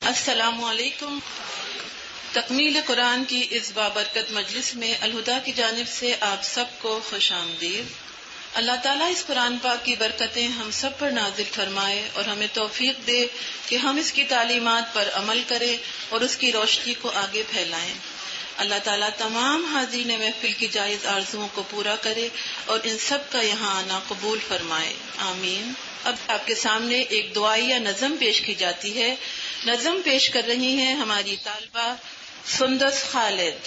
السلام علیکم. تکمیل قرآن کی اس بابرکت مجلس میں الہدا کی جانب سے آپ سب کو خوش آمدید. اللہ تعالیٰ اس قرآن پاک کی برکتیں ہم سب پر نازل فرمائے اور ہمیں توفیق دے کہ ہم اس کی تعلیمات پر عمل کریں اور اس کی روشنی کو آگے پھیلائیں. اللہ تعالیٰ تمام حاضرین محفل کی جائز آرزوؤں کو پورا کرے اور ان سب کا یہاں آنا قبول فرمائے. آمین. اب آپ کے سامنے ایک دعائیہ نظم پیش کی جاتی ہے. نظم پیش کر رہی ہیں ہماری طالبہ سندس خالد.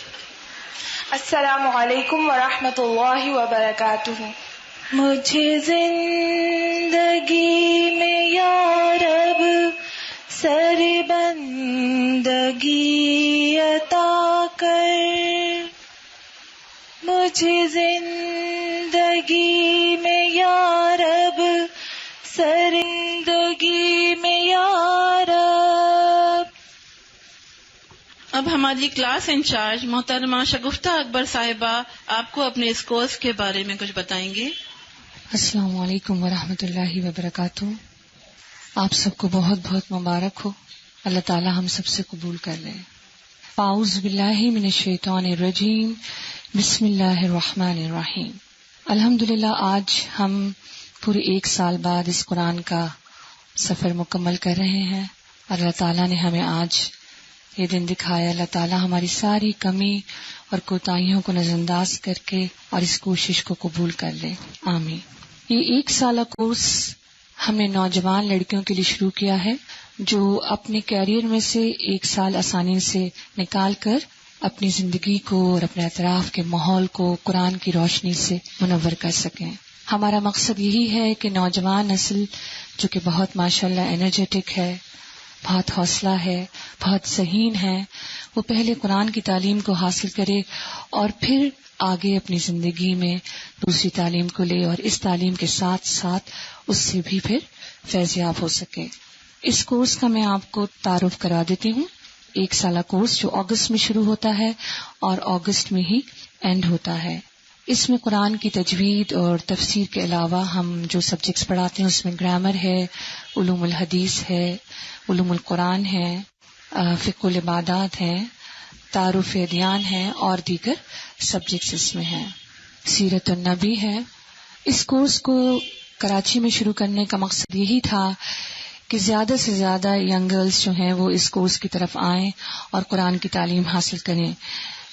السلام علیکم ورحمۃ اللہ وبرکاتہ. مجھے زندگی میں یا رب سر بندگی عطا کر. مجھے زندگی میں یا رب سرندگی میں یا رب. اب ہماری کلاس انچارج محترمہ شگفتہ اکبر صاحبہ آپ کو اپنے اس کورس کے بارے میں کچھ بتائیں گے. السلام علیکم ورحمۃ اللہ وبرکاتہ. آپ سب کو بہت بہت مبارک ہو. اللہ تعالی ہم سب سے قبول کر لے. اعوذ باللہ من الشیطان الرجیم. بسم اللہ الرحمن الرحیم. الحمدللہ آج ہم پورے 1 سال بعد اس قرآن کا سفر مکمل کر رہے ہیں. اللہ تعالیٰ نے ہمیں آج یہ دن دکھایا. اللہ تعالیٰ ہماری ساری کمی اور کوتاہیوں کو نظر انداز کر کے اور اس کوشش کو قبول کر لے. آمین. یہ 1 سالہ کورس ہم نے نوجوان لڑکیوں کے لیے شروع کیا ہے جو اپنے کیریئر میں سے 1 سال آسانی سے نکال کر اپنی زندگی کو اور اپنے اطراف کے ماحول کو قرآن کی روشنی سے منور کر سکیں. ہمارا مقصد یہی ہے کہ نوجوان نسل جو کہ بہت ماشاءاللہ انرجیٹک ہے، بہت حوصلہ ہے، بہت ذہین ہے، وہ پہلے قرآن کی تعلیم کو حاصل کرے اور پھر آگے اپنی زندگی میں دوسری تعلیم کو لے اور اس تعلیم کے ساتھ ساتھ اس سے بھی پھر فیض یاب ہو سکے. اس کورس کا میں آپ کو تعارف کرا دیتی ہوں. 1 سالہ کورس جو اگست میں شروع ہوتا ہے اور اگست میں ہی اینڈ ہوتا ہے. اس میں قرآن کی تجوید اور تفسیر کے علاوہ ہم جو سبجیکٹس پڑھاتے ہیں اس میں گرامر ہے، علوم الحدیث ہے، علوم القرآن ہے، فقہ العبادات ہے، تعارف ادیان ہے اور دیگر سبجیکٹس اس میں ہیں. سیرت النبی ہے. اس کورس کو کراچی میں شروع کرنے کا مقصد یہی تھا کہ زیادہ سے زیادہ ینگ گرلز جو ہیں وہ اس کورس کی طرف آئیں اور قرآن کی تعلیم حاصل کریں.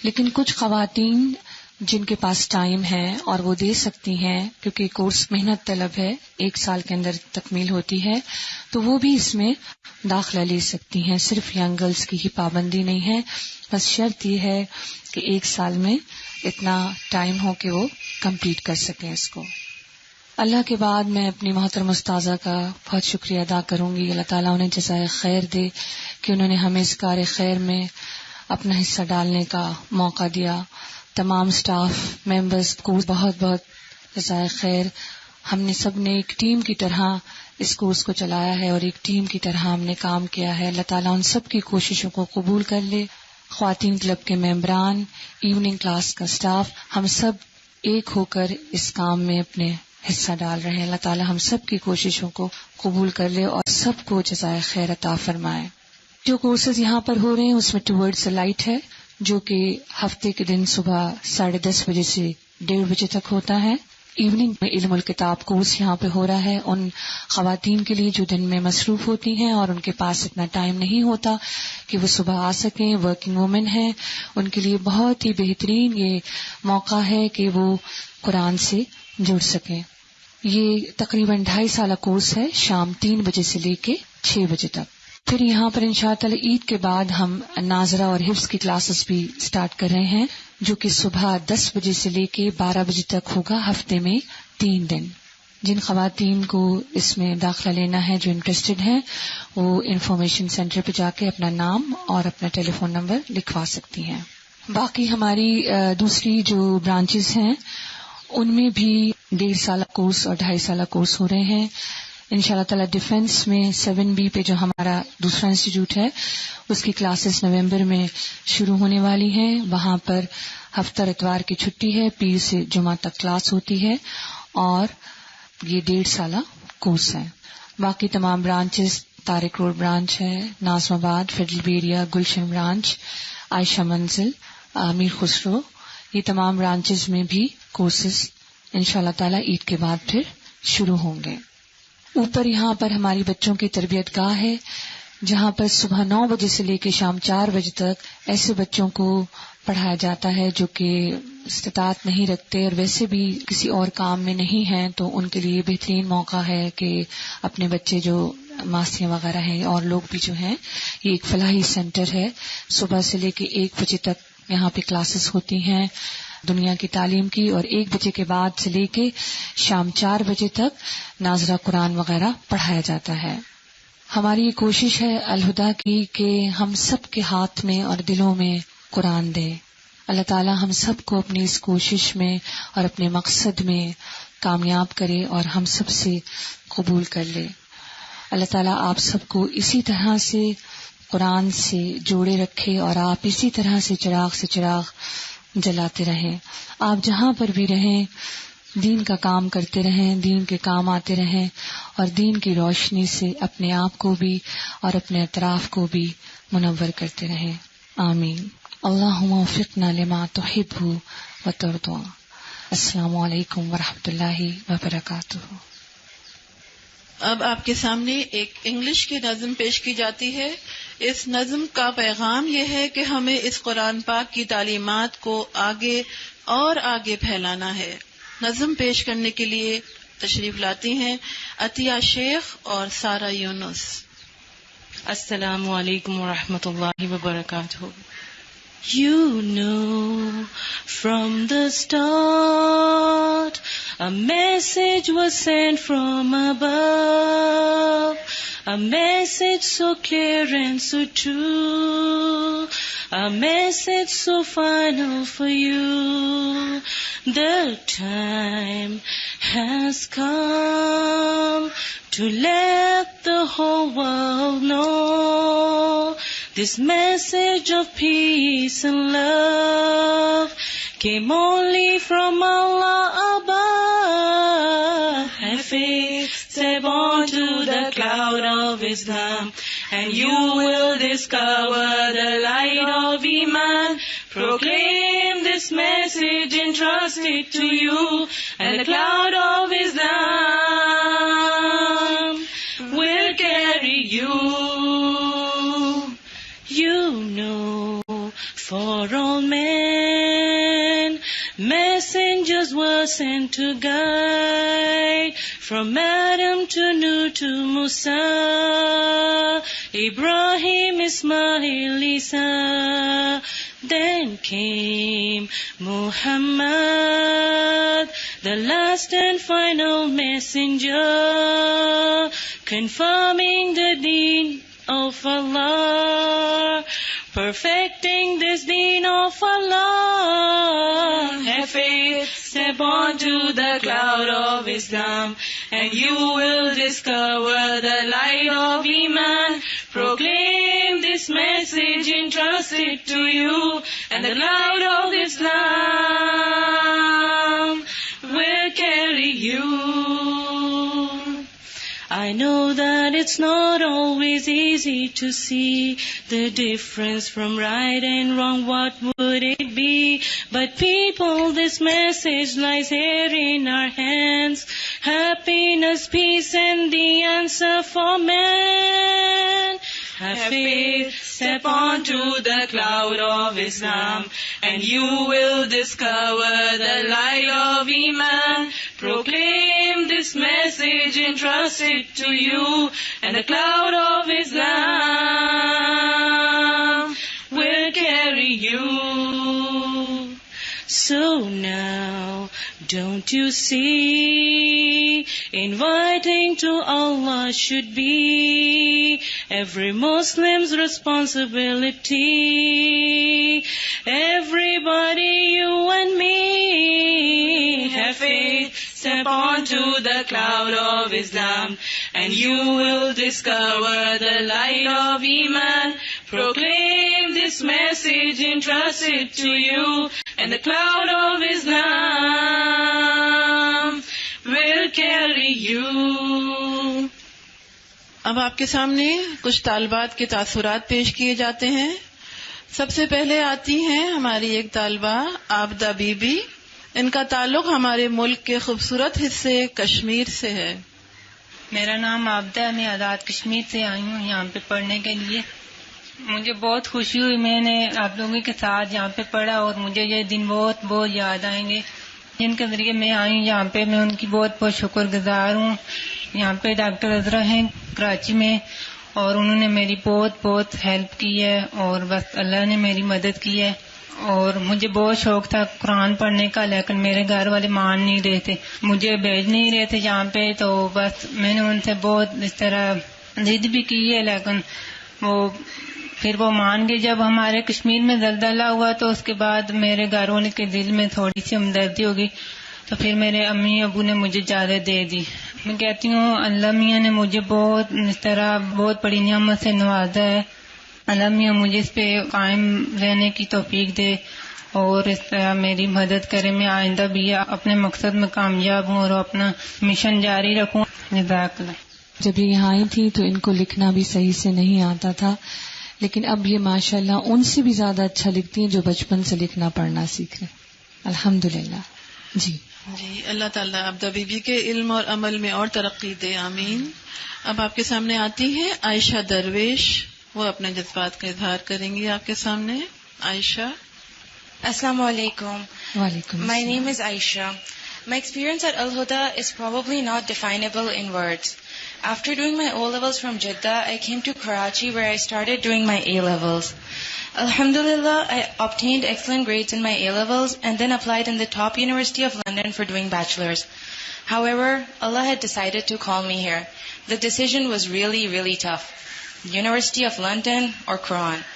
لیکن کچھ خواتین جن کے پاس ٹائم ہے اور وہ دے سکتی ہیں کیونکہ کورس محنت طلب ہے، 1 سال کے اندر تکمیل ہوتی ہے، تو وہ بھی اس میں داخلہ لے سکتی ہیں. صرف ینگ گرلز کی ہی پابندی نہیں ہے، بس شرط یہ ہے کہ 1 سال میں اتنا ٹائم ہو کہ وہ کمپلیٹ کر سکیں اس کو. اللہ کے بعد میں اپنی محترم استاذہ کا بہت شکریہ ادا کروں گی. اللہ تعالیٰ انہیں جزائے خیر دے کہ انہوں نے ہمیں اس کار خیر میں اپنا حصہ ڈالنے کا موقع دیا. تمام سٹاف ممبرز کو بہت بہت جزائے خیر. ہم نے سب نے ایک ٹیم کی طرح اس کورس کو چلایا ہے اور ایک ٹیم کی طرح ہم نے کام کیا ہے. اللہ تعالیٰ ان سب کی کوششوں کو قبول کر لے. خواتین کلب کے ممبران، ایوننگ کلاس کا سٹاف، ہم سب ایک ہو کر اس کام میں اپنے حصہ ڈال رہے ہیں. اللہ تعالیٰ ہم سب کی کوششوں کو قبول کر لے اور سب کو جزائے خیر عطا فرمائے. جو کورسز یہاں پر ہو رہے ہیں اس میں ٹورڈز لائٹ ہے جو کہ ہفتے کے دن صبح 10:30 بجے سے 1:30 بجے تک ہوتا ہے. ایوننگ میں علم الکتاب کورس یہاں پہ ہو رہا ہے ان خواتین کے لیے جو دن میں مصروف ہوتی ہیں اور ان کے پاس اتنا ٹائم نہیں ہوتا کہ وہ صبح آ سکیں. ورکنگ وومن ہیں، ان کے لیے بہت ہی بہترین یہ موقع ہے کہ وہ قرآن سے جڑ سکیں. یہ تقریباً 2.5 سالہ کورس ہے، شام 3 بجے سے لے کے 6 بجے تک. پھر یہاں پر انشاءاللہ عید کے بعد ہم ناظرہ اور حفظ کی کلاسز بھی سٹارٹ کر رہے ہیں جو کہ صبح 10 بجے سے لے کے 12 بجے تک ہوگا، ہفتے میں 3 دن. جن خواتین کو اس میں داخلہ لینا ہے جو انٹرسٹڈ ہیں وہ انفارمیشن سینٹر پہ جا کے اپنا نام اور اپنا ٹیلی فون نمبر لکھوا سکتی ہیں. باقی ہماری دوسری جو برانچز ہیں ان میں بھی 1.5 سالہ کورس اور 2.5 سالہ کورس ہو رہے ہیں. انشاءاللہ تعالی ڈیفنس میں 7B پہ جو ہمارا دوسرا انسٹیٹیوٹ ہے اس کی کلاسز نومبر میں شروع ہونے والی ہیں. وہاں پر ہفتہ اتوار کی چھٹی ہے، پیر سے جمعہ تک کلاس ہوتی ہے اور یہ 1.5 سالہ کورس ہے. باقی تمام برانچز طارق روڈ برانچ ہے، ناظم آباد، فیڈرل بیریا، گلشن برانچ، عائشہ منزل، امیر خسرو، یہ تمام برانچز میں بھی کورسز انشاءاللہ تعالی عید کے بعد پھر شروع ہوں گے. اوپر یہاں پر ہماری بچوں کی تربیت گاہ ہے جہاں پر صبح 9 بجے سے لے کے شام 4 بجے تک ایسے بچوں کو پڑھایا جاتا ہے جو کہ استطاعت نہیں رکھتے اور ویسے بھی کسی اور کام میں نہیں ہیں، تو ان کے لیے بہترین موقع ہے کہ اپنے بچے جو ماسیاں وغیرہ ہیں اور لوگ بھی جو ہیں، یہ ایک فلاحی سینٹر ہے. صبح سے لے کے 1 بجے تک یہاں پہ کلاسز ہوتی ہیں دنیا کی تعلیم کی، اور 1 بجے کے بعد سے لے کے شام 4 بجے تک ناظرہ قرآن وغیرہ پڑھایا جاتا ہے. ہماری یہ کوشش ہے الہدا کی کہ ہم سب کے ہاتھ میں اور دلوں میں قرآن دے. اللہ تعالی ہم سب کو اپنی اس کوشش میں اور اپنے مقصد میں کامیاب کرے اور ہم سب سے قبول کر لے. اللہ تعالی آپ سب کو اسی طرح سے قرآن سے جوڑے رکھے اور آپ اسی طرح سے چراغ جلاتے رہیں. آپ جہاں پر بھی رہیں دین کا کام کرتے رہیں، دین کے کام آتے رہیں اور دین کی روشنی سے اپنے آپ کو بھی اور اپنے اطراف کو بھی منور کرتے رہیں. آمین. اللہم وفقنا لما تحب وترضى. السلام علیکم ورحمۃ اللہ وبرکاتہ. اب آپ کے سامنے ایک انگلش کی نظم پیش کی جاتی ہے. اس نظم کا پیغام یہ ہے کہ ہمیں اس قرآن پاک کی تعلیمات کو آگے اور آگے پھیلانا ہے. نظم پیش کرنے کے لیے تشریف لاتی ہیں عطیہ شیخ اور سارہ یونس. السلام علیکم ورحمۃ اللہ وبرکاتہ. You know, from the start, a message was sent from above, a message so clear and so true, a message so final for you. The time has come to let the whole world know this message of peace and love came only from Allah above. Have faith, step onto the cloud of Islam, and you will discover the light of Iman. Proclaim this message, entrust it to you, and the cloud of Islam will carry you. You know, for all men, messengers were sent to guide, from Adam to Nuh to Musa, Ibrahim, Ismail, Isa. Then came Muhammad, the last and final messenger, confirming the deen of Allah, perfecting this deen of Allah. Have faith, step onto the cloud of Islam, and you will discover the light of Iman. Proclaim this message, entrust it to you, and the cloud of Islam will carry you. I know that it's not always easy to see the difference from right and wrong. What would it be? But people, this message lies here in our hands. Happiness, peace, and the answer for man. Have faith, step onto the cloud of Islam, and you will discover the light of Iman. Proclaim this message, entrust it to you, and the cloud of Islam will carry you. So now, don't you see, inviting to Allah should be every Muslim's responsibility. Everybody, you and me, have faith, step onto the cloud of Islam, and you will discover the light of Iman. Proclaim this message, entrust it to you, and the cloud of Islam will carry you. اب آپ کے سامنے کچھ طالبات کے تاثرات پیش کیے جاتے ہیں. سب سے پہلے آتی ہیں ہماری ایک طالبہ عابدہ بی بی. ان کا تعلق ہمارے ملک کے خوبصورت حصے کشمیر سے ہے. میرا نام عابدہ ہے، میں آزاد کشمیر سے آئی ہوں یہاں پہ پڑھنے کے لیے. مجھے بہت خوشی ہوئی، میں نے آپ لوگوں کے ساتھ یہاں پہ پڑھا اور مجھے یہ دن بہت بہت یاد آئیں گے جن کے ذریعے میں آئی ہوں یہاں پہ. میں ان کی بہت بہت شکر گزار ہوں. یہاں پہ ڈاکٹر عذرا ہیں کراچی میں اور انہوں نے میری بہت بہت ہیلپ کی ہے اور بس اللہ نے میری مدد کی ہے. اور مجھے بہت شوق تھا قرآن پڑھنے کا، لیکن میرے گھر والے مان نہیں رہے تھے، مجھے بھیج نہیں رہے تھے یہاں پہ. تو بس میں نے ان سے بہت اس طرح ضد بھی کی ہے، لیکن پھر وہ مان گئے. جب ہمارے کشمیر میں زلزلہ ہوا تو اس کے بعد میرے گھر والے کے دل میں تھوڑی سی ہمدردی ہو گئی، تو پھر میرے امی ابو نے مجھے اجازت دے دی. میں کہتی ہوں اللہ میاں نے مجھے بہت اس طرح بہت بڑی نعمت سے نوازا ہے. اللہ میاں مجھے اس پہ قائم رہنے کی توفیق دے اور اس طرح میری مدد کرے. میں آئندہ بھی اپنے مقصد میں کامیاب ہوں اور اپنا مشن جاری رکھوں. جزاک اللہ. جب یہ یہاں آئی تھی تو ان کو لکھنا بھی صحیح سے نہیں آتا تھا، لیکن اب یہ ماشاءاللہ ان سے بھی زیادہ اچھا لکھتی ہیں جو بچپن سے لکھنا پڑھنا سیکھ رہے. الحمدللہ. جی اللہ تعالیٰ عابدہ بی بی کے علم اور عمل میں اور ترقی دے، آمین. اب آپ کے سامنے آتی ہیں عائشہ درویش. وہ اپنے جذبات کا اظہار کریں گی آپ کے سامنے. عائشہ. Assalamu alaikum. وعلیکم My name is Aisha. My experience at Al-Huda is probably not definable in words. After doing my O-levels from Jeddah, I came to Karachi where I started doing my A-levels. Alhamdulillah, I obtained excellent grades in my A-levels and then applied in the top University of London for doing bachelor's. However, Allah had decided to call me here. The decision was really, really tough. University of London or Quran.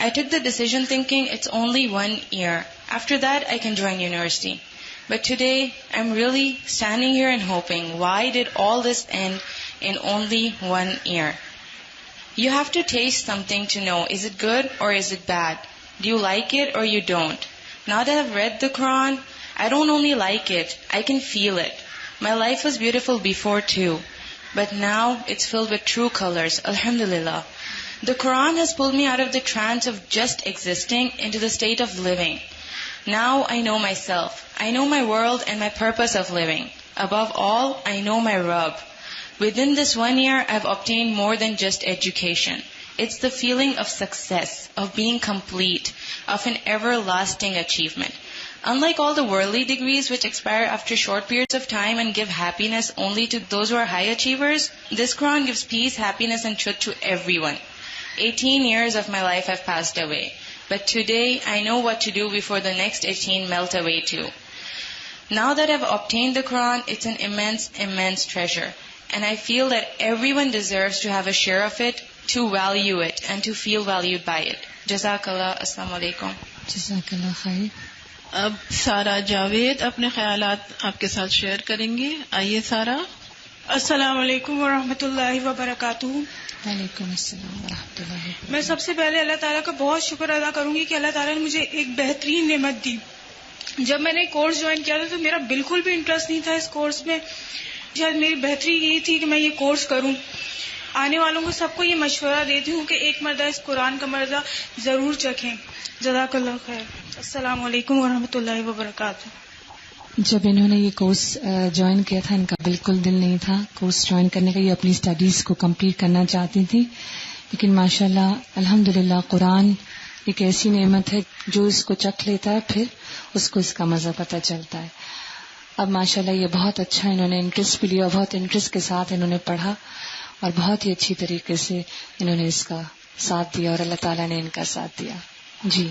I took the decision thinking it's only 1 year. After that, I can join university. But today, I'm really standing here and hoping, why did all this end in only 1 year? You have to taste something to know, is it good or is it bad? Do you like it or you don't? Now that I've read the Quran, I don't only like it, I can feel it. My life was beautiful before too, but now it's filled with true colors, alhamdulillah. The Quran has pulled me out of the trance of just existing into the state of living. Now I know myself. I know my world and my purpose of living. Above all, I know my Rabb. Within this 1 year, I've obtained more than just education. It's the feeling of success, of being complete, of an everlasting achievement. Unlike all the worldly degrees which expire after short periods of time and give happiness only to those who are high achievers, this Quran gives peace, happiness and truth to everyone. 18 years of my life have passed away, but today I know what to do before the next 18 melt away too. Now that I've obtained the Quran, it's an immense, immense treasure. And I feel that everyone deserves to have a share of it, to value it, and to feel valued by it. Jazakallah. Assalamu alaikum. جزاک اللہ خیر. اب سارا جاوید اپنے خیالات آپ کے ساتھ share کریں گے. آئیے سارا. السلام علیکم ورحمۃ اللہ وبرکاتہ. وعلیکم السلام ورحمۃ اللہ وبرکاتہ. میں سب سے پہلے اللہ تعالیٰ کا بہت شکر ادا کروں گی کہ اللہ تعالیٰ نے مجھے ایک بہترین نعمت دی. جب میں نے کورس جوائن کیا تھا تو میرا بالکل بھی انٹرسٹ نہیں تھا اس کورس میں. شاید میری بہتری یہی تھی کہ میں یہ کورس کروں. آنے والوں کو سب کو یہ مشورہ دیتی ہوں کہ ایک مرتبہ اس قرآن کا مزہ ضرور چکھیں. جزاک اللہ خیر. السلام علیکم ورحمۃ اللہ وبرکاتہ. جب انہوں نے یہ کورس جوائن کیا تھا ان کا بالکل دل نہیں تھا کورس جوائن کرنے کا. یہ اپنی اسٹڈیز کو کمپلیٹ کرنا چاہتی تھی، لیکن ماشاءاللہ الحمدللہ قرآن ایک ایسی نعمت ہے جو اس کو چکھ لیتا ہے پھر اس کو اس کا مزہ پتہ چلتا ہے. اب ماشاءاللہ یہ بہت اچھا انہوں نے انٹرسٹ بھی لیا، بہت انٹرسٹ کے ساتھ انہوں نے پڑھا اور بہت ہی اچھی طریقے سے انہوں نے اس کا ساتھ دیا اور اللہ تعالیٰ نے ان کا ساتھ دیا. جی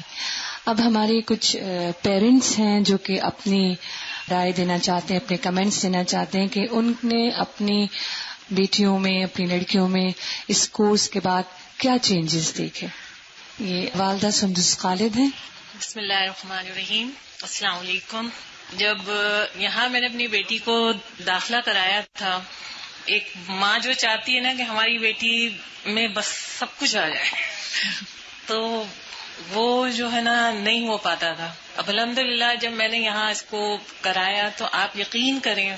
اب ہمارے کچھ پیرنٹس ہیں جو کہ اپنی رائے دینا چاہتے ہیں، اپنے کمنٹس دینا چاہتے ہیں کہ ان نے اپنی بیٹیوں میں، اپنی لڑکیوں میں اس کورس کے بعد کیا چینجز دیکھے. یہ والدہ سندس خالد ہیں. بسم اللہ الرحمن الرحیم. السلام علیکم. جب یہاں میں نے اپنی بیٹی کو داخلہ کرایا تھا، ایک ماں جو چاہتی ہے نا کہ ہماری بیٹی میں بس سب کچھ آ جائے، تو وہ جو ہے نا نہیں ہو پاتا تھا. اب الحمدللہ جب میں نے یہاں اس کو کرایا تو آپ یقین کریں،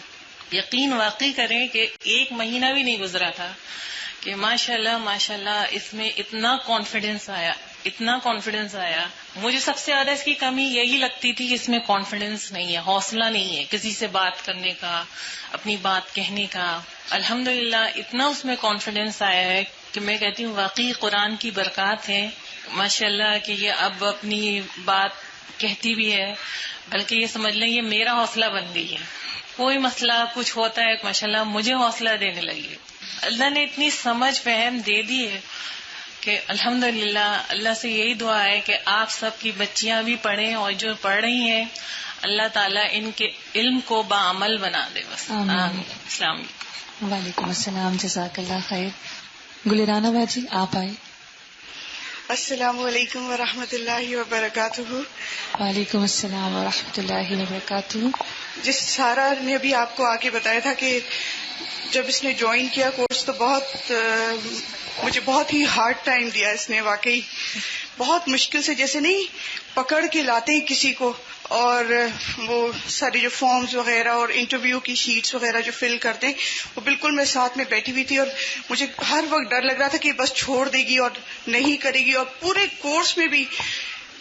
یقین واقعی کریں کہ 1 مہینہ بھی نہیں گزرا تھا کہ ماشاءاللہ ماشاءاللہ اس میں اتنا کانفیڈنس آیا. مجھے سب سے زیادہ اس کی کمی یہی لگتی تھی کہ اس میں کانفیڈنس نہیں ہے، حوصلہ نہیں ہے کسی سے بات کرنے کا، اپنی بات کہنے کا. الحمدللہ اتنا اس میں کانفیڈنس آیا ہے کہ میں کہتی ہوں واقعی قرآن کی برکات ہے ماشاءاللہ کہ یہ اب اپنی بات کہتی بھی ہے، بلکہ یہ سمجھ لیں یہ میرا حوصلہ بن گئی ہے. کوئی مسئلہ کچھ ہوتا ہے ماشاءاللہ مجھے حوصلہ دینے لگی ہے. اللہ نے اتنی سمجھ فہم دے دی ہے کہ الحمدللہ اللہ سے یہی دعا ہے کہ آپ سب کی بچیاں بھی پڑھیں اور جو پڑھ رہی ہیں اللہ تعالیٰ ان کے علم کو بعمل بنا دے. بس آمین. السلام علیکم. وعلیکم السلام، جزاک اللہ خیر. گلرانا باجی آپ آئے. السلام علیکم ورحمۃ اللہ وبرکاتہ. وعلیکم السلام ورحمۃ اللہ وبرکاتہ. جس سارا نے بھی آپ کو آگے بتایا تھا کہ جب اس نے جوائن کیا کورس تو مجھے بہت ہی ہارڈ ٹائم دیا اس نے، واقعی بہت مشکل سے، جیسے نہیں پکڑ کے لاتے ہیں کسی کو، اور وہ سارے جو فارمز وغیرہ اور انٹرویو کی شیٹس وغیرہ جو فل کرتے ہیں وہ بالکل میں ساتھ میں بیٹھی ہوئی تھی، اور مجھے ہر وقت ڈر لگ رہا تھا کہ بس چھوڑ دے گی اور نہیں کرے گی. اور پورے کورس میں بھی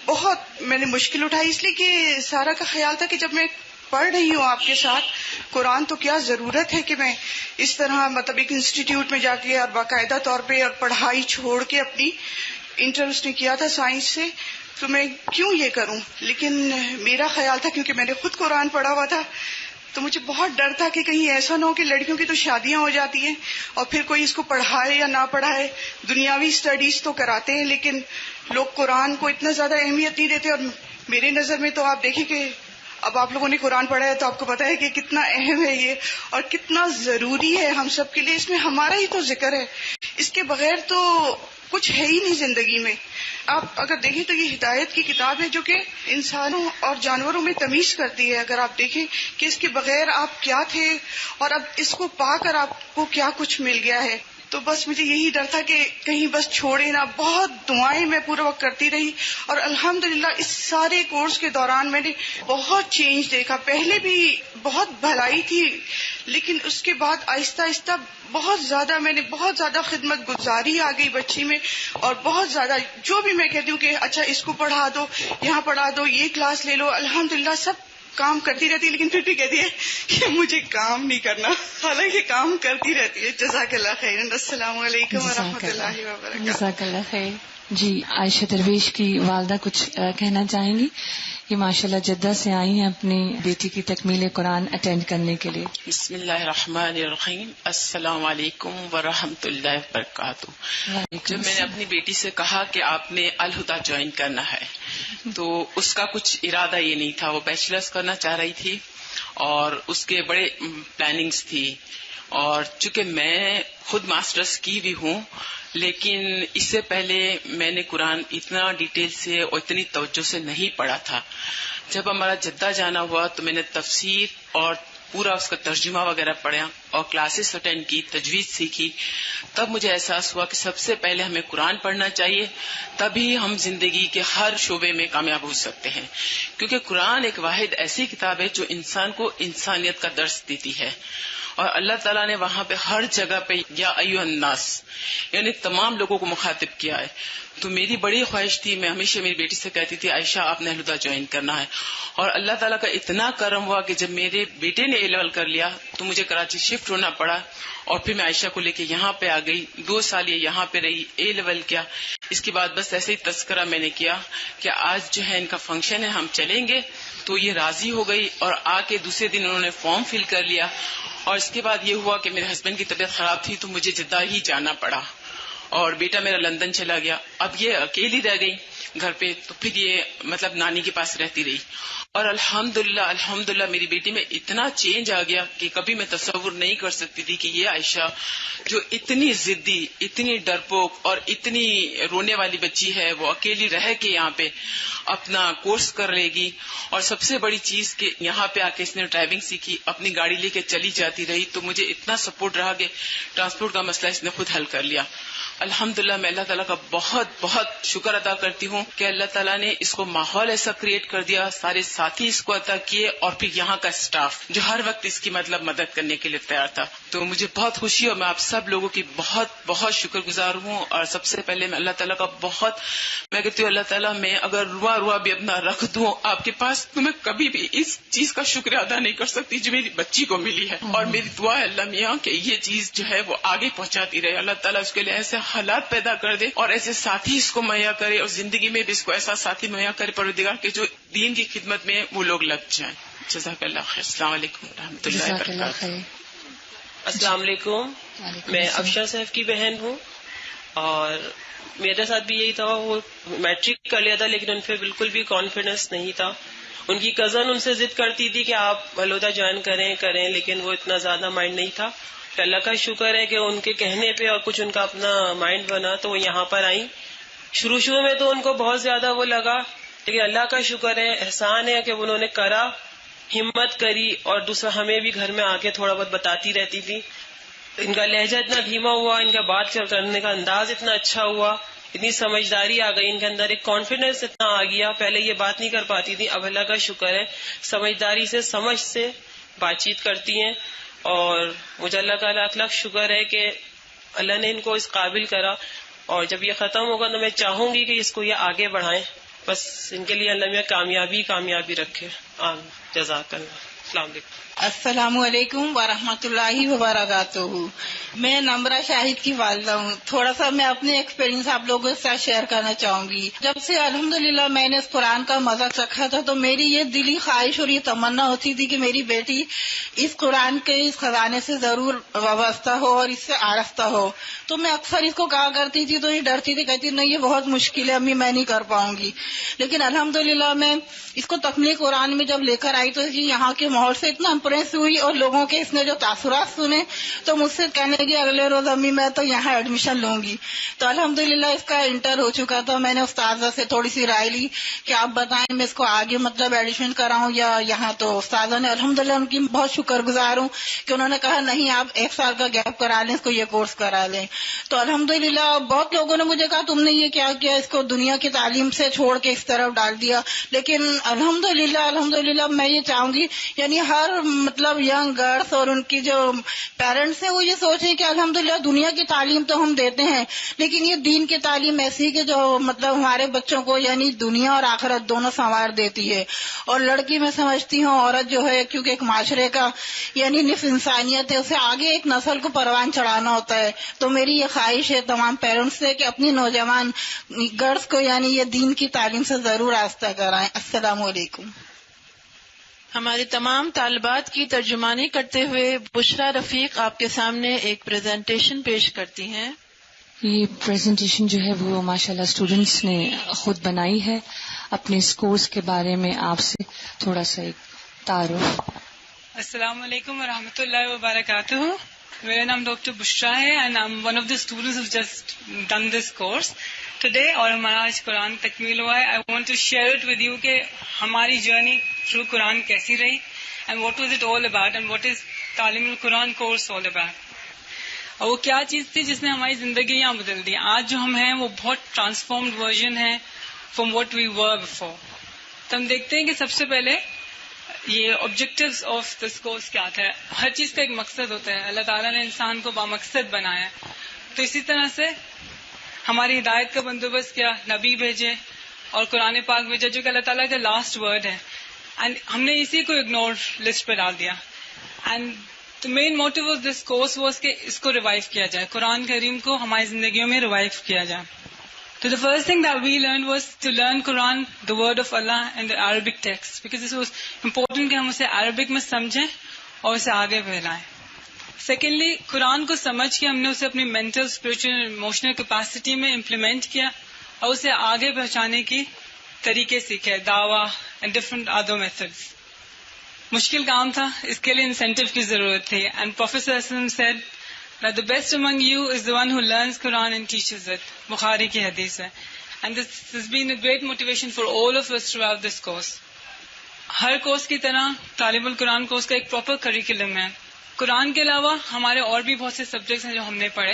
بہت میں نے مشکل اٹھائی، اس لیے کہ سارا کا خیال تھا کہ جب میں پڑھ رہی ہوں آپ کے ساتھ قرآن تو کیا ضرورت ہے کہ میں اس طرح مطلب ایک انسٹیٹیوٹ میں جا کے اور باقاعدہ طور پہ اور پڑھائی چھوڑ کے اپنی انٹر اس نے کیا تھا سائنس سے، تو میں کیوں یہ کروں. لیکن میرا خیال تھا کیونکہ میں نے خود قرآن پڑھا ہوا تھا تو مجھے بہت ڈر تھا کہ کہیں ایسا نہ ہو کہ لڑکیوں کی تو شادیاں ہو جاتی ہیں اور پھر کوئی اس کو پڑھائے یا نہ پڑھائے. دنیاوی اسٹڈیز تو کراتے ہیں لیکن لوگ قرآن کو اتنا زیادہ اہمیت نہیں دیتے. اور میرے نظر میں تو آپ دیکھیں کہ اب آپ لوگوں نے قرآن پڑھا ہے تو آپ کو پتا ہے کہ کتنا اہم ہے یہ اور کتنا ضروری ہے ہم سب کے لیے. اس میں ہمارا ہی تو ذکر ہے، اس کے بغیر تو کچھ ہے ہی نہیں زندگی میں. آپ اگر دیکھیں تو یہ ہدایت کی کتاب ہے جو کہ انسانوں اور جانوروں میں تمیز کرتی ہے. اگر آپ دیکھیں کہ اس کے بغیر آپ کیا تھے اور اب اس کو پا کر آپ کو کیا کچھ مل گیا ہے، تو بس مجھے یہی ڈر تھا کہ کہیں بس چھوڑے نہ. بہت دعائیں میں پورا وقت کرتی رہی اور الحمدللہ اس سارے کورس کے دوران میں نے بہت چینج دیکھا. پہلے بھی بہت بھلائی تھی لیکن اس کے بعد آہستہ آہستہ بہت زیادہ خدمت گزاری آ گئی بچی میں، اور بہت زیادہ جو بھی میں کہتی ہوں کہ اچھا اس کو پڑھا دو، یہاں پڑھا دو، یہ کلاس لے لو، الحمدللہ سب کام کرتی رہتی ہے. لیکن پھر بھی کہتی ہے کہ مجھے کام نہیں کرنا، حالانکہ کام کرتی رہتی ہے. جزاک اللہ خیر. السلام علیکم ورحمۃ اللہ وبرکاتہ. جزاک اللہ خیر. جی عائشہ درویش کی والدہ کچھ کہنا چاہیں گی؟ یہ ماشاءاللہ جدہ سے آئی ہیں اپنی بیٹی کی تکمیل قرآن اٹینڈ کرنے کے لیے. بسم اللہ الرحمن الرحیم. السلام علیکم ورحمۃ اللہ وبرکاتہ. جب میں نے اپنی بیٹی سے کہا کہ آپ نے الہدیٰ جوائن کرنا ہے تو اس کا کچھ ارادہ یہ نہیں تھا. وہ بیچلرز کرنا چاہ رہی تھی اور اس کے بڑے پلاننگز تھی، اور چونکہ میں خود ماسٹرز کی بھی ہوں لیکن اس سے پہلے میں نے قرآن اتنا ڈیٹیل سے اور اتنی توجہ سے نہیں پڑھا تھا. جب ہمارا جدہ جانا ہوا تو میں نے تفسیر اور پورا اس کا ترجمہ وغیرہ پڑھا اور کلاسز اٹینڈ کی، تجوید سیکھی. تب مجھے احساس ہوا کہ سب سے پہلے ہمیں قرآن پڑھنا چاہیے، تبھی ہم زندگی کے ہر شعبے میں کامیاب ہو سکتے ہیں. کیونکہ قرآن ایک واحد ایسی کتاب ہے جو انسان کو انسانیت کا درس دیتی ہے، اور اللہ تعالیٰ نے وہاں پہ ہر جگہ پہ یا ایھا الناس یعنی تمام لوگوں کو مخاطب کیا ہے. تو میری بڑی خواہش تھی، میں ہمیشہ میری بیٹی سے کہتی تھی عائشہ آپ نے الہدیٰ جوائن کرنا ہے. اور اللہ تعالیٰ کا اتنا کرم ہوا کہ جب میرے بیٹے نے اے لیول کر لیا تو مجھے کراچی شفٹ ہونا پڑا، اور پھر میں عائشہ کو لے کے یہاں پہ آ گئی. 2 سال یہ یہاں پہ رہی، اے لیول کیا. اس کے بعد بس ایسے ہی تذکرہ میں نے کیا کہ آج جو ہے ان کا فنکشن ہے، ہم چلیں گے. تو یہ راضی ہو گئی اور آ کے دوسرے دن انہوں نے فارم فل کر لیا. اور اس کے بعد یہ ہوا کہ میرے ہسبینڈ کی طبیعت خراب تھی تو مجھے جدہ ہی جانا پڑا، اور بیٹا میرا لندن چلا گیا. اب یہ اکیلی رہ گئی گھر پہ، تو پھر یہ مطلب نانی کے پاس رہتی رہی. اور الحمدللہ میری بیٹی میں اتنا چینج آ گیا کہ کبھی میں تصور نہیں کر سکتی تھی کہ یہ عائشہ جو اتنی ضدی، اتنی ڈرپوک اور اتنی رونے والی بچی ہے، وہ اکیلی رہ کے یہاں پہ اپنا کورس کر لے گی. اور سب سے بڑی چیز کہ یہاں پہ آ کے اس نے ڈرائیونگ سیکھی، اپنی گاڑی لے کے چلی جاتی رہی. تو مجھے اتنا سپورٹ رہا کہ ٹرانسپورٹ کا مسئلہ اس نے خود حل کر لیا. الحمدللہ میں اللہ تعالیٰ کا بہت بہت شکر ادا کرتی ہوں ہوں کہ اللہ تعالیٰ نے اس کو ماحول ایسا کریٹ کر دیا، سارے ساتھی اس کو عطا کیے، اور پھر یہاں کا اسٹاف جو ہر وقت اس کی مدد کرنے کے لیے تیار تھا. تو مجھے بہت خوشی اور میں آپ سب لوگوں کی بہت بہت شکر گزار ہوں. اور سب سے پہلے میں اللہ تعالیٰ کا میں کہتی ہوں اللہ تعالیٰ میں اگر روا بھی اپنا رکھ دوں آپ کے پاس تو میں کبھی بھی اس چیز کا شکر ادا نہیں کر سکتی جو میری بچی کو ملی ہے. اور میری دعا ہے اللہ میاں کہ یہ چیز جو ہے وہ آگے پہنچاتی رہے. اللہ تعالیٰ اس کے لیے ایسے حالات پیدا کر دے اور ایسے ساتھی اس کو مہیا کرے، اور زندگی میں بھی اس کو ایسا ساتھی مہیا کرے پروردگار کہ جو دین کی خدمت میں وہ لوگ لگ جائیں. جزاک اللہ خیر. السلام علیکم و رحمۃ اللہ وبرکاتہ. السلام علیکم. میں افشا صاحب کی بہن ہوں اور میرے ساتھ بھی یہی تھا. وہ میٹرک کر لیا تھا لیکن ان پہ بالکل بھی کانفیڈنس نہیں تھا. ان کی کزن ان سے ضد کرتی تھی کہ آپ الہدا جوائن کریں لیکن وہ اتنا زیادہ مائنڈ نہیں تھا. تو اللہ کا شکر ہے کہ ان کے کہنے پہ اور کچھ ان کا اپنا مائنڈ بنا تو وہ یہاں پر آئیں. شروع میں تو ان کو بہت زیادہ وہ لگا لیکن اللہ کا شکر ہے، احسان ہے کہ انہوں نے کرا، ہمت کری. اور دوسرا ہمیں بھی گھر میں آ کے تھوڑا بہت بتاتی رہتی تھی. ان کا لہجہ اتنا دھیما ہوا، ان کا بات کرنے کا انداز اتنا اچھا ہوا، اتنی سمجھداری آ گئی ان کے اندر، ایک کانفیڈنس اتنا آ گیا. پہلے یہ بات نہیں کر پاتی تھی، اب اللہ کا شکر ہے سمجھداری سے سمجھ سے بات چیت کرتی ہیں. اور مجھے اللہ کا لاکھ لاکھ شکر ہے کہ اللہ نے ان کو اس قابل کرا. اور جب یہ ختم ہوگا تو میں چاہوں گی کہ اس کو یہ آگے بڑھائیں. بس ان کے لیے اللہ میں کامیابی رکھے. آمین. جزاک اللہ. السلام علیکم. السلام علیکم ورحمۃ اللہ وبرکاتہ. میں نمرہ شاہد کی والدہ ہوں. تھوڑا سا میں اپنے ایکسپیرینس آپ لوگوں کے ساتھ شیئر کرنا چاہوں گی. جب سے الحمدللہ میں نے اس قرآن کا مزہ چکھا تھا تو میری یہ دلی خواہش اور یہ تمنا ہوتی تھی کہ میری بیٹی اس قرآن کے اس خزانے سے ضرور وابستہ ہو اور اس سے آراستہ ہو. تو میں اکثر اس کو کہا کرتی تھی تو یہ ڈرتی تھی، کہتی نہیں یہ بہت مشکل ہے امی، میں نہیں کر پاؤں گی. لیکن الحمدللہ میں اس کو تکمیل قرآن میں جب لے کر آئی تو یہاں کے ماحول سے اتنا امپریس ہوئی اور لوگوں کے اس نے جو تاثرات سنے تو مجھ سے کہنے لگی اگلے روز امی میں تو یہاں ایڈمیشن لوں گی. تو الحمدللہ اس کا انٹر ہو چکا تھا. میں نے استاذہ سے تھوڑی سی رائے لی کہ آپ بتائیں میں اس کو آگے ایڈمیشن کراؤں یا یہاں. تو استاذہ نے الحمدللہ ان کی بہت شکر گزار ہوں کہ انہوں نے کہا نہیں آپ 1 سال کا گیپ کرا لیں، اس کو یہ کورس کرا لیں. تو الحمدللہ بہت لوگوں نے مجھے کہا تم نے یہ کیا کیا، اس کو دنیا کی تعلیم سے چھوڑ کے اس طرف ڈال دیا. لیکن الحمدللہ میں یہ چاہوں گی یعنی ہر ینگ گرلس اور ان کی جو پیرنٹس ہیں وہ یہ سوچیں کہ الحمدللہ دنیا کی تعلیم تو ہم دیتے ہیں لیکن یہ دین کی تعلیم ایسی کہ جو ہمارے بچوں کو یعنی دنیا اور آخرت دونوں سنوار دیتی ہے. اور لڑکی میں سمجھتی ہوں عورت جو ہے کیونکہ ایک معاشرے کا یعنی نصف انسانیت ہے، اسے آگے ایک نسل کو پروان چڑھانا ہوتا ہے. تو میری یہ خواہش ہے تمام پیرنٹس سے کہ اپنی نوجوان گرلس کو یعنی یہ دین کی تعلیم سے ضرور آراستہ کرائیں. السلام علیکم. ہماری تمام طالبات کی ترجمانی کرتے ہوئے بشرا رفیق آپ کے سامنے ایک پریزنٹیشن پیش کرتی ہیں. یہ پریزنٹیشن جو ہے وہ ماشاءاللہ اسٹوڈنٹس نے خود بنائی ہے. اپنے اس کورس کے بارے میں آپ سے تھوڑا سا ایک تعارف. السلام علیکم ورحمۃ اللہ وبرکاتہ. میرا نام ڈاکٹر بشرا ہے and I am one of the students who just done this course today. اور ہمارا آج قرآن تکمیل ہوا ہے. I want to share it with you کہ ہماری جرنی تھرو قرآن کیسی رہی and what was it all about and what is تعلیم القرآن کورس آل اباؤٹ. اور وہ کیا چیز تھی جس نے ہماری زندگیاں بدل دی. آج جو ہم ہیں وہ بہت ٹرانسفارمڈ ورژن ہے from what we were before. تو ہم دیکھتے ہیں کہ سب سے پہلے یہ آبجیکٹیوز آف دس کورس کیا تھا. ہر چیز کا ایک مقصد ہوتا ہے. اللہ تعالیٰ نے انسان کو بامقصد بنایا. تو اسی طرح سے ہماری ہدایت کا بندوبست کیا، نبی بھیجے اور قرآن پاک بھیجا جو کہ اللہ تعالیٰ کا لاسٹ ورڈ ہے. اینڈ ہم نے اسی کو اگنور لسٹ پہ ڈال دیا. And the main motive of this course was کہ اس کو ریوائو کیا جائے، قرآن کریم کو ہماری زندگیوں میں ریوائو کیا جائے. So the first thing that we learned was to learn Quran, the word of Allah and the Arabic text, because this was important کہ ہم اسے عربک میں سمجھیں اور اسے آگے پھیلائیں. Secondly, قرآن کو سمجھ کے ہم نے اسے اپنی mental, spiritual, emotional capacity میں implement کیا اور اسے آگے پہنچانے کی طریقے سیکھے، دعویٰ and different other methods. مشکل کام تھا، اس کے لیے انسینٹیو کی ضرورت تھی. اینڈ پروفیسر صلی اللہ علیہ وسلم said that the best among you is the one who learns Quran and teaches it. بخاری کی حدیث ہے. And this has been a great motivation for all of us throughout this course. Hare course کی طرح طالب القرآن course کا ایک proper curriculum ہے. قرآن کے علاوہ ہمارے اور بھی بہت سے سبجیکٹس ہیں جو ہم نے پڑھے،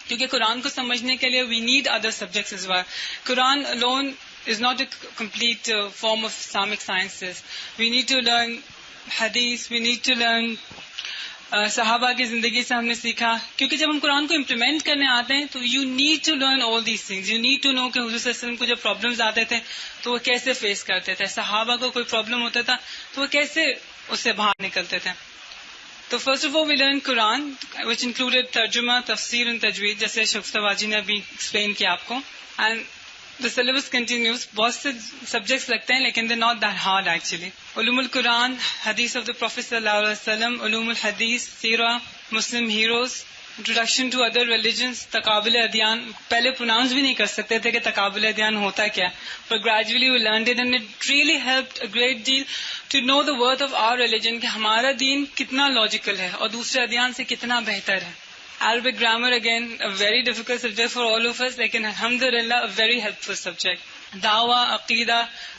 کیونکہ قرآن کو سمجھنے کے لیے we need other subjects as well. Quran alone is not a complete form of Islamic sciences. We need to learn hadith, we need to learn صحابہ کی زندگی سے ہم نے سیکھا, کیونکہ جب ہم قرآن کو امپلیمنٹ کرنے آتے ہیں تو you need to learn all these things. You need to know کہ حضور صلی اللہ علیہ وسلم کو جب پرابلمز آتے تھے تو وہ کیسے فیس کرتے تھے, صحابہ کو کوئی پرابلم ہوتا تھا تو وہ کیسے اس سے باہر نکلتے تھے. تو first of all we learn Quran which included ترجمہ, تفسیر اینڈ تجوید, جیسے شگفتہ باجی نے ابھی ایکسپلین کیا آپ کو. And the syllabus continues. بہت سے سبجیکٹس لگتے ہیں لیکن they're not that hard actually. علوم القرآن, حدیث of the Prophet صلی اللہ علیہ وسلم, علوم الحدیث, سیرہ, Muslim heroes, introduction to other religions, تقابل ادیان. پہلے پروناؤنس بھی نہیں کر سکتے تھے کہ تقابل ادیان ہوتا کیا, but gradually we learned it and it really helped a great deal to know the worth of our religion, کہ ہمارا دین کتنا لاجیکل ہے اور دوسرے ادیان سے کتنا بہتر ہے. Arabic grammar, again, a very difficult subject for all of us, لیکن alhamdulillah a very helpful subject. Dawah, Aqidah,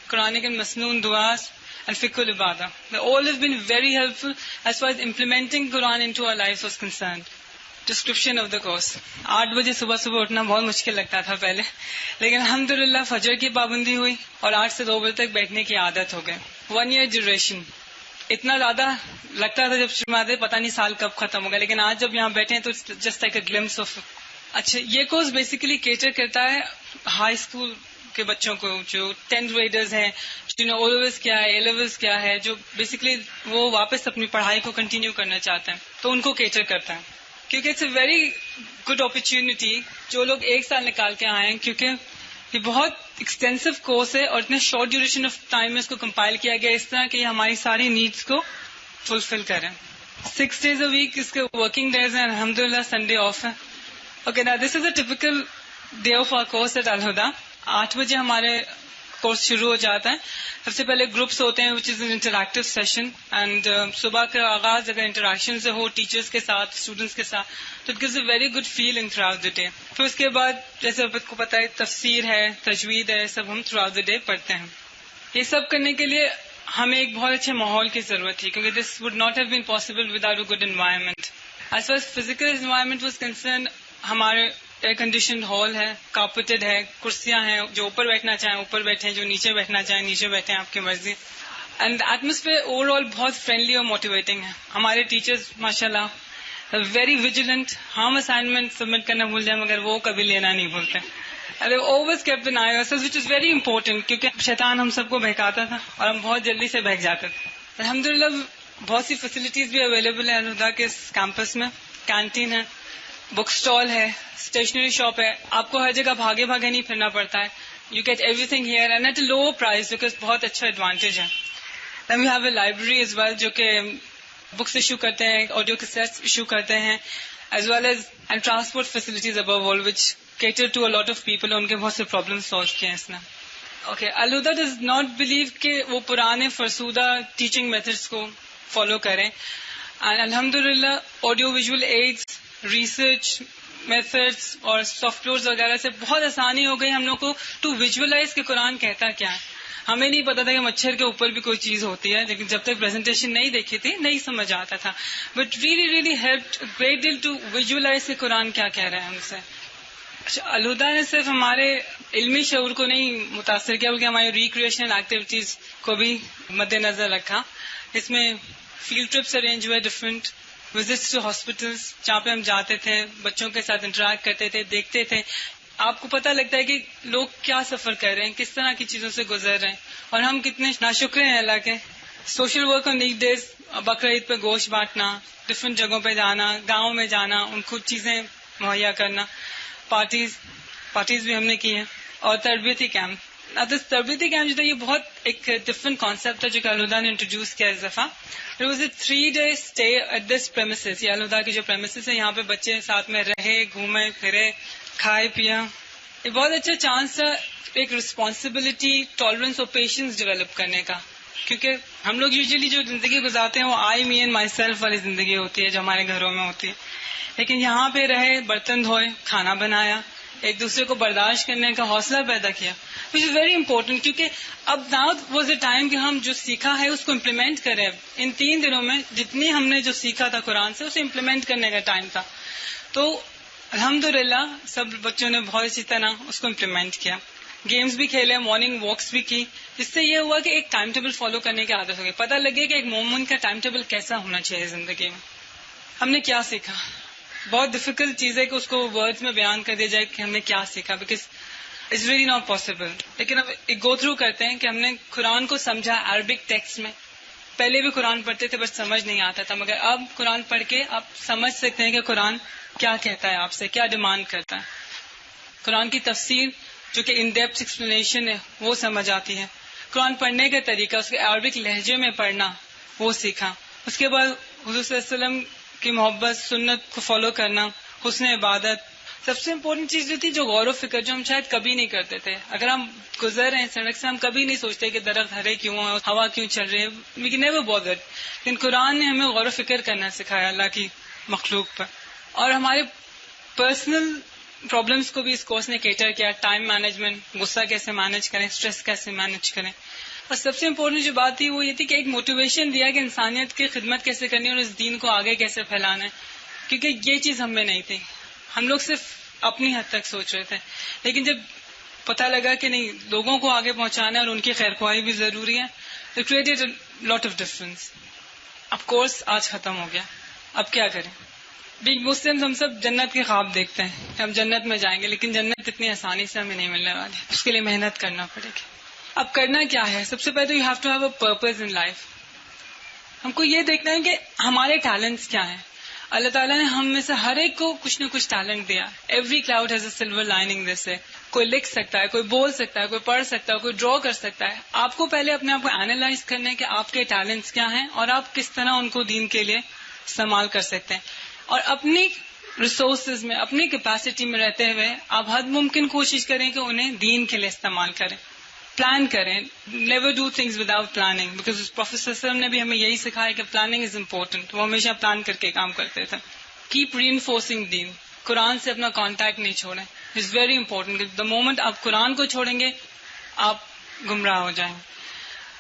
Quranic and Masnoon du'as, and Fiqh al-Ibadah. They all have been very helpful as far as implementing Quran into our lives was concerned. Description of the course. 8 بجے صبح اٹھنا بہت مشکل لگتا تھا پہلے, لیکن الحمدللہ فجر کی پابندی ہوئی اور 8 سے 2 بجے تک بیٹھنے کی عادت ہو گئی. 1 year duration. اتنا زیادہ لگتا تھا جب شروع میں آتے پتہ نہیں سال کب ختم ہوگا, لیکن آج جب یہاں بیٹھے ہیں تو just like a glimpse of. اچھا, یہ کورس بیسیکلی کیٹر کرتا ہے ہائی اسکول کے بچوں کو جو 10th گریڈرز ہیں, جنہوں او لیولز کیا ہے, اے لیولز کیا ہے, جو بیسیکلی وہ واپس اپنی پڑھائی کو کنٹینیو کرنا چاہتے ہیں, تو ان کو کیٹر کرتا ہے. کیونکہ it's a very good opportunity جو لوگ 1 سال نکال کے آئے ہیں, کیونکہ یہ بہت ایکسٹینسو کورس ہے اور اتنے شارٹ ڈیوریشن آف ٹائم میں اس کو کمپائل کیا گیا اس طرح کہ یہ ہماری ساری نیڈس کو فلفل کریں. 6 days a week اس کے ورکنگ ڈیز ہیں, الحمدللہ سنڈے آف ہے. Okay, now this is a typical day of our course at Al-Huda. 8 بجے ہمارے کورس شروع ہو جاتا ہے. سب سے پہلے گروپس ہوتے ہیں which is an interactive session, and صبح کا آغاز اگر انٹریکشن سے ہو ٹیچرس کے ساتھ, اسٹوڈنٹس کے ساتھ, تو it gives a very good feeling through out the day. پھر اس کے بعد جیسے آپ کو پتا ہے تفسیر ہے, تجوید ہے, سب ہم تھرو آؤٹ دا ڈے پڑھتے ہیں. یہ سب کرنے کے لیے ہمیں ایک بہت اچھے ماحول کی ضرورت تھی, کیونکہ this would not have been possible without a good environment. As far as physical environment was concern, ہمارے ایئر کنڈیشنڈ ہال ہے, کارپیٹڈ ہے, کرسیاں ہیں, جو اوپر بیٹھنا چاہیں اوپر بیٹھیں, جو نیچے بیٹھنا چاہیں نیچے بیٹھیں, آپ کی مرضی. اینڈ ایٹماسفیئر اوور آل بہت فرینڈلی اور موٹیویٹنگ ہے. ہمارے ٹیچرز ماشاء اللہ ویری ویجیلنٹ, ہم اسائنمنٹ سبمٹ کرنا بھول جائیں مگر وہ کبھی لینا نہیں بھولتے. always kept an eye on us, which is very important, کیونکہ شیطان ہم سب کو بہکاتا تھا اور ہم بہت جلدی سے بہک جاتے تھے. الحمدللہ بہت سی فیسلٹیز بھی اویلیبل ہیں الہدا کے کیمپس میں. کینٹین ہے, بک اسٹال ہے, اسٹیشنری شاپ ہے, آپ کو ہر جگہ بھاگے نہیں پھرنا پڑتا ہے. You get everything here and at a low price, because بہت اچھا ایڈوانٹیج ہے. Then we have a library as well, جو کہ بکس ایشو کرتے ہیں, آڈیو کیسیٹس ایشو کرتے ہیں, as well as and transport facilities above all which cater to a lot of people. ان کے بہت سے پرابلم سالو کیے ہیں اس نے. Okay, Al Huda does not believe کہ وہ پرانے فرسودہ ٹیچنگ میتھڈس کو فالو کریں. اینڈ الحمدللہ audio visual aids, research methods اور سافٹ ویئرز وغیرہ سے بہت آسانی ہو گئی ہم لوگ کو ٹو ویژولائز کہ قرآن کہتا کیا ہے. ہمیں نہیں پتا تھا کہ مچھر کے اوپر بھی کوئی چیز ہوتی ہے, لیکن جب تک پریزنٹیشن نہیں دیکھی تھی نہیں سمجھ آتا تھا. But really helped great deal to visualize کہ قرآن کیا کہہ رہے ہیں ہم سے. الہدا نے صرف ہمارے علمی شعور کو نہیں متاثر کیا بلکہ ہماری ریکریشنل ایکٹیویٹیز کو بھی مد نظر رکھا. اس میں فیلڈ ٹرپس ارینج ہوئے, ڈفرینٹ وزٹس ٹو ہاسپٹلس, جہاں پہ ہم جاتے تھے, بچوں کے ساتھ انٹریکٹ کرتے تھے, دیکھتے تھے. آپ کو پتہ لگتا ہے کہ لوگ کیا سفر کر رہے ہیں, کس طرح کی چیزوں سے گزر رہے ہیں, اور ہم کتنے ناشکر ہیں اللہ کے. Social work on week days, Bakrid پہ گوشت بانٹنا, ڈفرینٹ جگہوں پہ جانا, گاؤں میں جانا, ان کو چیزیں مہیا کرنا, پارٹیز بھی ہم نے کی ہیں, اور تربیتی کیمپ. تربیتی کیمپ جو ہے یہ بہت ایک ڈفرنٹ کانسیپٹ ہے جو کہ الہدا نے انٹروڈیوس کیا اس دفعہ. It was a 3-day stay at this premises. یہ الہدا کی جو پریمیسز ہے یہاں پہ بچے ساتھ میں رہے, گھومے پھرے, کھائے پیا. یہ بہت اچھا چانس تھا ایک رسپانسبلٹی, ٹالرنس اور پیشنس ڈیولپ کرنے کا, کیونکہ ہم لوگ یوزلی جو زندگی گزارتے ہیں وہ آئی می اینڈ مائی سیلف والی زندگی ہوتی ہے جو ہمارے گھروں میں ہوتی ہے. لیکن یہاں پہ رہے, برتن دھوئے, کھانا بنایا, ایک دوسرے کو برداشت کرنے کا حوصلہ پیدا کیا, وچ از ویری امپورٹنٹ. کیونکہ اب ناؤ واز اے ٹائم کہ ہم جو سیکھا ہے اس کو امپلیمنٹ کریں. ان 3 دنوں میں جتنی ہم نے جو سیکھا تھا قرآن سے اسے امپلیمنٹ کرنے کا ٹائم تھا. تو الحمدللہ سب بچوں نے بہت اچھی طرح اس کو امپلیمنٹ کیا. گیمز بھی کھیلے, مارننگ واکس بھی کی. اس سے یہ ہوا کہ ایک ٹائم ٹیبل فالو کرنے کی عادت ہو گئی. پتہ لگے کہ ایک مومن کا ٹائم ٹیبل کیسا ہونا چاہیے زندگی میں. ہم نے کیا سیکھا؟ بہت ڈیفیکلٹ چیز ہے کہ اس کو ورڈز میں بیان کر دیا جائے کہ ہم نے کیا سیکھا, because it's really not possible. لیکن اب ایک گو تھرو کرتے ہیں کہ ہم نے قرآن کو سمجھا عربک ٹیکسٹ میں. پہلے بھی قرآن پڑھتے تھے بس سمجھ نہیں آتا تھا, مگر اب قرآن پڑھ کے آپ سمجھ سکتے ہیں کہ قرآن کیا کہتا ہے, آپ سے کیا ڈیمانڈ کرتا ہے. قرآن کی تفسیر جو کہ ان ڈیپتھ ایکسپلینیشن ہے وہ سمجھ آتی ہے. قرآن پڑھنے کا طریقہ, اس کے عربک لہجے میں پڑھنا وہ سیکھا. اس کے بعد حضور صلی اللہ علیہ وسلم کی محبت, سنت کو فالو کرنا, حسن عبادت. سب سے امپورٹنٹ چیز جو تھی جو غور و فکر, جو ہم شاید کبھی نہیں کرتے تھے. اگر ہم گزر رہے ہیں سڑک سے, ہم کبھی نہیں سوچتے کہ درخت ہرے کیوں ہیں, ہوا کیوں چل رہی ہے, وی کین نیور بادر. لیکن قرآن نے ہمیں غور و فکر کرنا سکھایا اللہ کی مخلوق پر. اور ہمارے پرسنل پرابلمس کو بھی اس کورس نے کیٹر کیا. ٹائم مینجمنٹ, غصہ کیسے مینج کریں, اسٹریس کیسے مینج کریں. اور سب سے امپورٹنٹ جو بات تھی وہ یہ تھی کہ ایک موٹیویشن دیا کہ انسانیت کی خدمت کیسے کرنی ہے اور اس دین کو آگے کیسے پھیلانا ہے, کیونکہ یہ چیز ہم میں نہیں تھی. ہم لوگ صرف اپنی حد تک سوچ رہے تھے, لیکن جب پتہ لگا کہ نہیں, لوگوں کو آگے پہنچانا ہے اور ان کی خیر خواہی بھی ضروری ہے, it created a lot of difference. اب کورس آج ختم ہو گیا, اب کیا کریں؟ بگ مسلم ہم سب جنت کے خواب دیکھتے ہیں کہ ہم جنت میں جائیں گے, لیکن جنت اتنی آسانی سے ہمیں نہیں ملنے والی. اس کے لیے محنت کرنا پڑے گی. اب کرنا کیا ہے؟ سب سے پہلے تو you have to have a purpose in life. ہم کو یہ دیکھنا ہے کہ ہمارے ٹیلنٹس کیا ہیں. اللہ تعالیٰ نے ہم میں سے ہر ایک کو کچھ نہ کچھ ٹیلنٹ دیا. Every cloud has a silver lining. جیسے کوئی لکھ سکتا ہے, کوئی بول سکتا ہے, کوئی پڑھ سکتا ہے, کوئی ڈرا کر سکتا ہے. آپ کو پہلے اپنے آپ کو اینالائز کرنا ہے کہ آپ کے ٹیلنٹس کیا ہیں اور آپ کس طرح ان کو دین کے لیے استعمال کر سکتے ہیں. اور اپنی ریسورسز میں, اپنی کیپیسٹی میں رہتے ہوئے آپ حد ممکن کوشش کریں کہ انہیں دین کے لیے استعمال کریں. پلان کریں. Never do things without planning, because professor صلی اللہ علیہ وسلم نے بھی ہمیں یہی سکھایا کہ پلاننگ از امپورٹنٹ. وہ ہمیشہ پلان کر کے کام کرتے تھے. کیپ ری انفورسنگ دین. قرآن سے اپنا کانٹیکٹ نہیں چھوڑیں. It's very important. The moment آپ قرآن کو چھوڑیں گے آپ گمراہ ہو جائیں گے.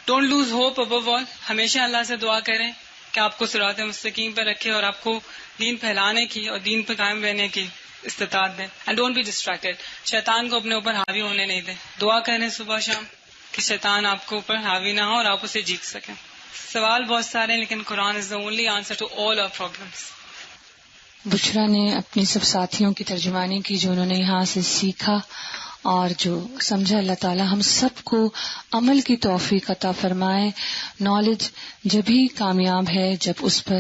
ڈونٹ لوز ہوپ ابو آل. ہمیشہ اللہ سے دعا کریں کہ آپ کو صراط مستقیم پر رکھے اور آپ کو دین پھیلانے کی اور دین پہ قائم رہنے کی استطاعت دیں. And don't be distracted. شیطان کو اپنے اوپر حاوی ہونے نہیں دیں. دعا کریں صبح شام کہ شیطان آپ کے اوپر حاوی نہ ہو اور آپ اسے جیت سکیں. سوال بہت سارے ہیں, لیکن Quran is the only answer to all our problems. Bushra نے اپنی سب ساتھیوں کی ترجمانی کی جو انہوں نے یہاں سے سیکھا اور جو سمجھا. اللہ تعالی ہم سب کو عمل کی توفیق عطا فرمائے. نالج جبھی کامیاب ہے جب اس پر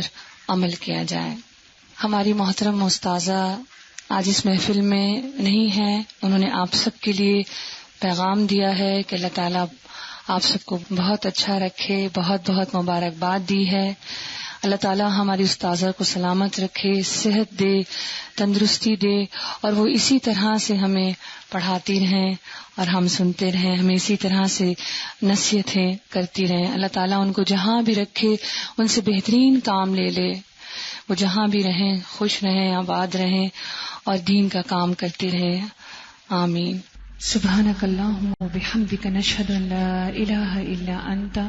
عمل کیا جائے. ہماری محترم استاذہ آج اس محفل میں نہیں ہیں. انہوں نے آپ سب کے لیے پیغام دیا ہے کہ اللہ تعالیٰ آپ سب کو بہت اچھا رکھے, بہت بہت مبارکباد دی ہے. اللہ تعالیٰ ہماری استاذہ کو سلامت رکھے, صحت دے, تندرستی دے, اور وہ اسی طرح سے ہمیں پڑھاتی رہیں اور ہم سنتے رہیں, ہمیں اسی طرح سے نصیحتیں کرتی رہیں. اللہ تعالیٰ ان کو جہاں بھی رکھے ان سے بہترین کام لے لے. وہ جہاں بھی رہیں خوش رہیں, آباد رہیں اور دین کا کام کرتے رہیں. آمین. سبحانک اللہم وبحمدک نشہد ان لا الہ الا انت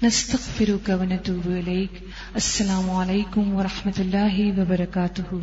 نستغفرک ونتوب الیک. السلام علیکم ورحمۃ اللہ وبرکاتہ.